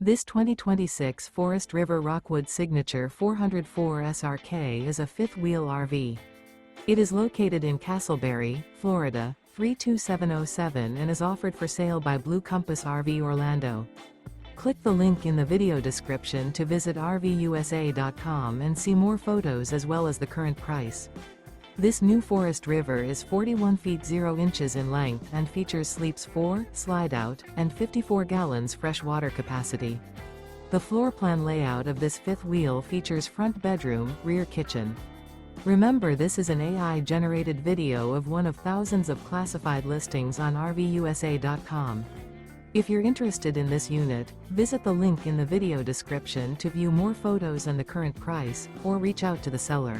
This 2026 Forest River Rockwood Signature 404 SRK is a fifth-wheel RV. It is located in Casselberry, Florida, 32707 and is offered for sale by Blue Compass RV Orlando. Click the link in the video description to visit RVUSA.com and see more photos as well as the current price. This new Forest River is 41 feet 0 inches in length and features sleeps 4, slide-out, and 54 gallons fresh water capacity. The floor plan layout of this fifth wheel features front bedroom, rear kitchen. Remember, this is an AI-generated video of one of thousands of classified listings on RVUSA.com. If you're interested in this unit, visit the link in the video description to view more photos and the current price, or reach out to the seller.